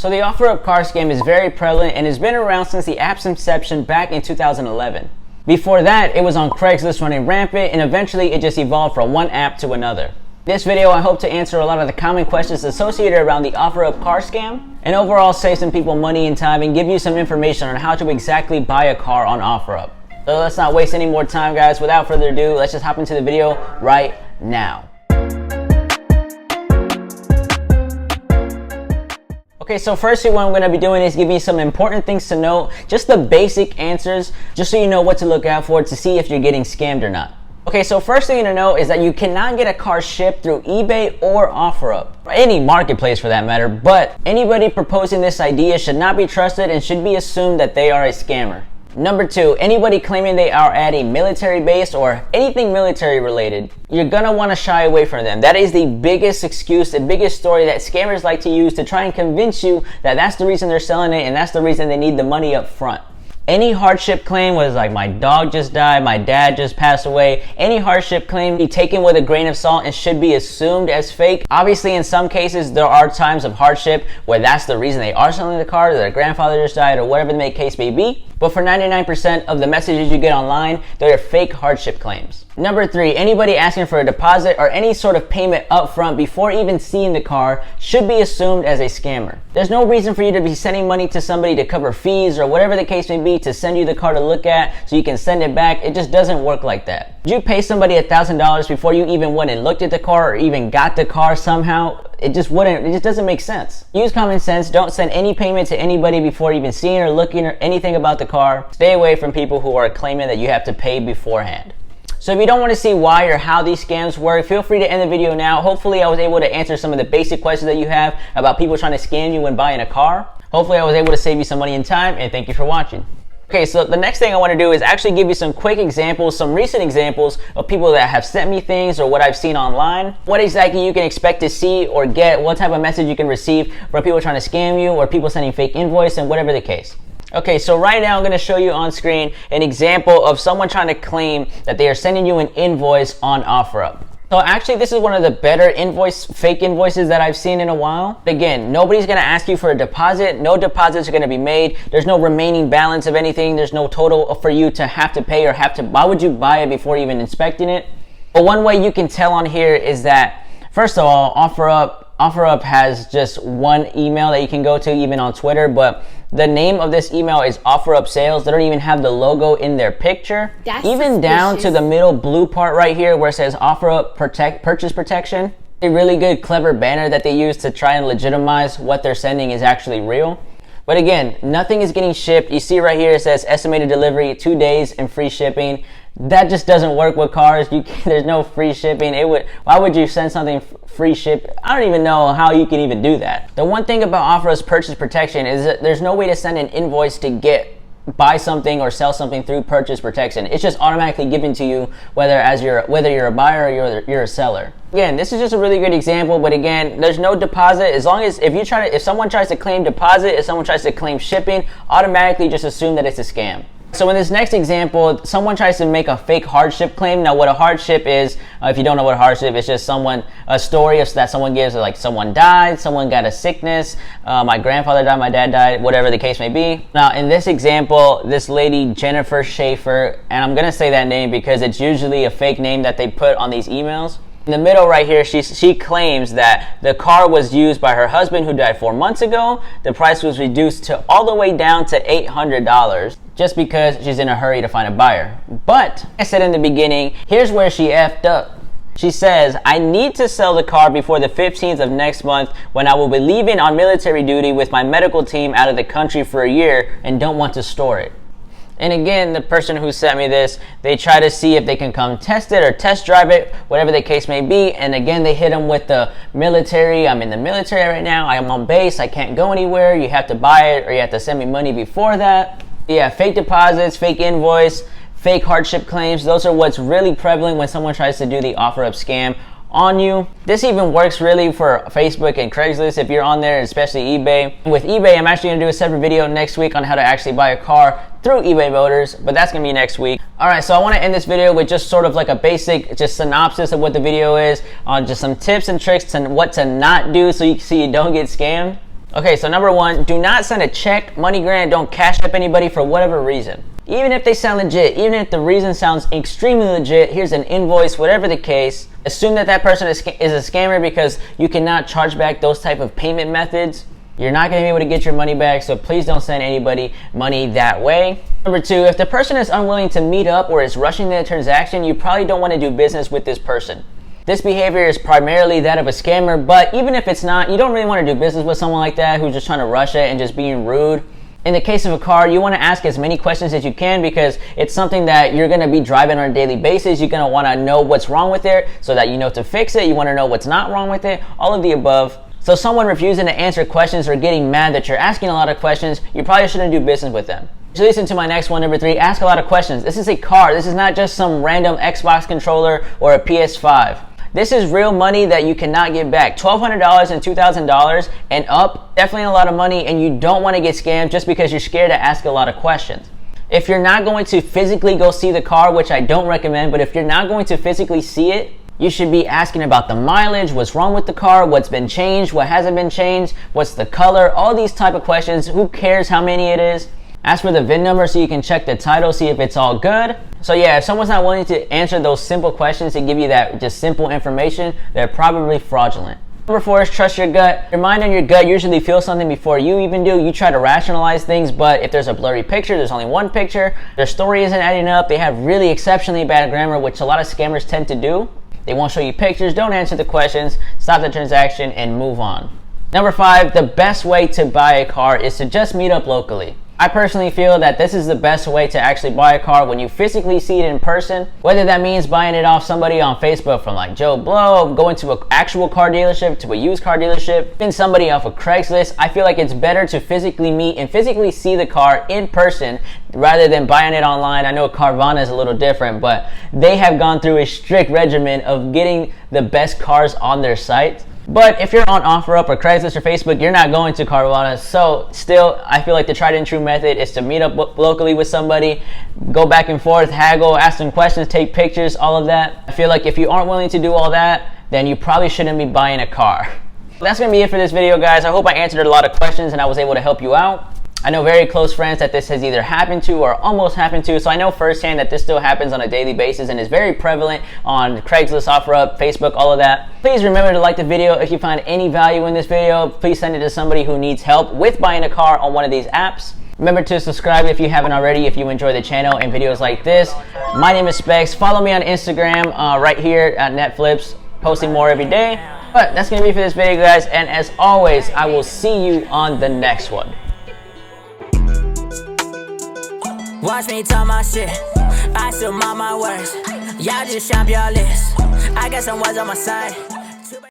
So the OfferUp car scam is very prevalent and has been around since the app's inception back in 2011. Before that, it was on Craigslist running rampant, and eventually it just evolved from one app to another. This video, I hope to answer a lot of the common questions associated around the OfferUp car scam, and overall save some people money and time and give you some information on how to exactly buy a car on OfferUp. So let's not waste any more time, guys. Without further ado, let's just hop into the video right now. Okay, so firstly, what I'm going to be doing is giving you some important things to note, just the basic answers, just so you know what to look out for to see if you're getting scammed or not. Okay, so first thing to know is that you cannot get a car shipped through eBay or OfferUp, or any marketplace for that matter, but anybody proposing this idea should not be trusted and should be assumed that they are a scammer. Number two, anybody claiming they are at a military base or anything military related, you're gonna wanna shy away from them. That is the biggest excuse, the biggest story that scammers like to use to try and convince you that that's the reason they're selling it and that's the reason they need the money up front. Any hardship claim was like, my dog just died, my dad just passed away. Any hardship claim be taken with a grain of salt and should be assumed as fake. Obviously, in some cases, there are times of hardship where that's the reason they are selling the car, their grandfather just died, or whatever the case may be. But for 99% of the messages you get online, they're fake hardship claims. Number three, anybody asking for a deposit or any sort of payment up front before even seeing the car should be assumed as a scammer. There's no reason for you to be sending money to somebody to cover fees or whatever the case may be to send you the car to look at so you can send it back. It just doesn't work like that. Did you pay somebody $1,000 before you even went and looked at the car or even got the car somehow? It just doesn't make sense. Use common sense. Don't send any payment to anybody before even seeing or looking or anything about the car. Stay away from people who are claiming that you have to pay beforehand. So if you don't want to see why or how these scams work, feel free to end the video now. Hopefully I was able to answer some of the basic questions that you have about people trying to scam you when buying a car. Hopefully I was able to save you some money and time, and thank you for watching. Okay, so the next thing I want to do is actually give you some quick examples, some recent examples of people that have sent me things or what I've seen online. What exactly you can expect to see or get, what type of message you can receive from people trying to scam you or people sending fake invoice and whatever the case. Okay, so right now I'm going to show you on screen an example of someone trying to claim that they are sending you an invoice on OfferUp. So actually, this is one of the better fake invoices that I've seen in a while. Again, nobody's gonna ask you for a deposit. No deposits are gonna be made. There's no remaining balance of anything. There's no total for you to have to pay or why would you buy it before even inspecting it? But one way you can tell on here is that, first of all, OfferUp has just one email that you can go to, even on Twitter, but the name of this email is OfferUp Sales. They don't even have the logo in their picture. That's even suspicious. Down to the middle blue part right here where it says OfferUp Purchase Protection. A really good, clever banner that they use to try and legitimize what they're sending is actually real. But again, nothing is getting shipped. You see right here, it says estimated delivery, 2 days and free shipping. That just doesn't work with cars. There's no free shipping. Why would you send something free ship? I don't even know how you can even do that. The one thing about OfferUp's purchase protection is that there's no way to send an invoice to buy something or sell something through purchase protection. It's just automatically given to you whether you're a buyer or you're a seller. Again, this is just a really good example, but again, there's no deposit. As long as if someone tries to claim deposit, if someone tries to claim shipping, automatically just assume that it's a scam. So in this next example, someone tries to make a fake hardship claim. Now what a hardship is, if you don't know what a hardship is, just a story that someone gives, like someone died, someone got a sickness, my grandfather died, my dad died, whatever the case may be. Now in this example, this lady, Jennifer Schaefer, and I'm gonna say that name because it's usually a fake name that they put on these emails. In the middle right here, she claims that the car was used by her husband who died 4 months ago. The price was reduced to all the way down to $800 just because she's in a hurry to find a buyer. But I said in the beginning, here's where she effed up. She says, I need to sell the car before the 15th of next month when I will be leaving on military duty with my medical team out of the country for a year and don't want to store it. And again, the person who sent me this, they try to see if they can come test it or test drive it, whatever the case may be. And again, they hit them with the military. I'm in the military right now. I'm on base. I can't go anywhere. You have to buy it or you have to send me money before that. Yeah, fake deposits, fake invoice, fake hardship claims. Those are what's really prevalent when someone tries to do the OfferUp scam on you. This even works really for Facebook and Craigslist if you're on there, especially eBay. With eBay, I'm actually gonna do a separate video next week on how to actually buy a car through eBay Motors, but that's gonna be next week. All right, so I wanna end this video with just sort of like a basic synopsis of what the video is, on just some tips and tricks on what to not do so you don't get scammed. Okay, so number one, do not send a check, MoneyGram, don't cash up anybody for whatever reason. Even if they sound legit, even if the reason sounds extremely legit, here's an invoice, whatever the case, assume that that person is a scammer because you cannot charge back those type of payment methods. You're not going to be able to get your money back, so please don't send anybody money that way. Number two, if the person is unwilling to meet up or is rushing the transaction, you probably don't want to do business with this person. This behavior is primarily that of a scammer, but even if it's not, you don't really want to do business with someone like that who's just trying to rush it and just being rude. In the case of a car, you want to ask as many questions as you can because it's something that you're going to be driving on a daily basis. You're going to want to know what's wrong with it so that you know to fix it. You want to know what's not wrong with it, all of the above. So someone refusing to answer questions or getting mad that you're asking a lot of questions, you probably shouldn't do business with them. So listen to my next one, number three, ask a lot of questions. This is a car. This is not just some random Xbox controller or a PS5. This is real money that you cannot get back. $1,200 and $2,000 and up, definitely a lot of money, and you don't want to get scammed just because you're scared to ask a lot of questions. If you're not going to physically go see the car, which I don't recommend, but if you're not going to physically see it, you should be asking about the mileage, what's wrong with the car, what's been changed, what hasn't been changed, what's the color, all these type of questions. Who cares how many it is? Ask for the VIN number so you can check the title, see if it's all good. So yeah, if someone's not willing to answer those simple questions to give you that just simple information, they're probably fraudulent. Number four is trust your gut. Your mind and your gut usually feel something before you even do. You try to rationalize things, but if there's a blurry picture, there's only one picture, their story isn't adding up, they have really exceptionally bad grammar, which a lot of scammers tend to do. They won't show you pictures, don't answer the questions, stop the transaction, and move on. Number five, the best way to buy a car is to just meet up locally. I personally feel that this is the best way to actually buy a car when you physically see it in person. Whether that means buying it off somebody on Facebook from like Joe Blow, going to an actual car dealership, to a used car dealership, even somebody off of Craigslist. I feel like it's better to physically meet and physically see the car in person rather than buying it online. I know Carvana is a little different, but they have gone through a strict regimen of getting the best cars on their site. But if you're on OfferUp or Craigslist or Facebook, you're not going to Carvana. So still, I feel like the tried and true method is to meet up locally with somebody, go back and forth, haggle, ask them questions, take pictures, all of that. I feel like if you aren't willing to do all that, then you probably shouldn't be buying a car. That's going to be it for this video, guys. I hope I answered a lot of questions and I was able to help you out. I know very close friends that this has either happened to or almost happened to, so I know firsthand that this still happens on a daily basis and is very prevalent on Craigslist, OfferUp, Facebook, all of that. Please remember to like the video. If you find any value in this video, please send it to somebody who needs help with buying a car on one of these apps. Remember to subscribe if you haven't already, if you enjoy the channel and videos like this. My name is Specs. Follow me on Instagram right here at NetFlips, posting more every day. But that's going to be for this video, guys, and as always, I will see you on the next one. Watch me talk my shit, I still mind my words. Y'all just shop your list. I got some words on my side.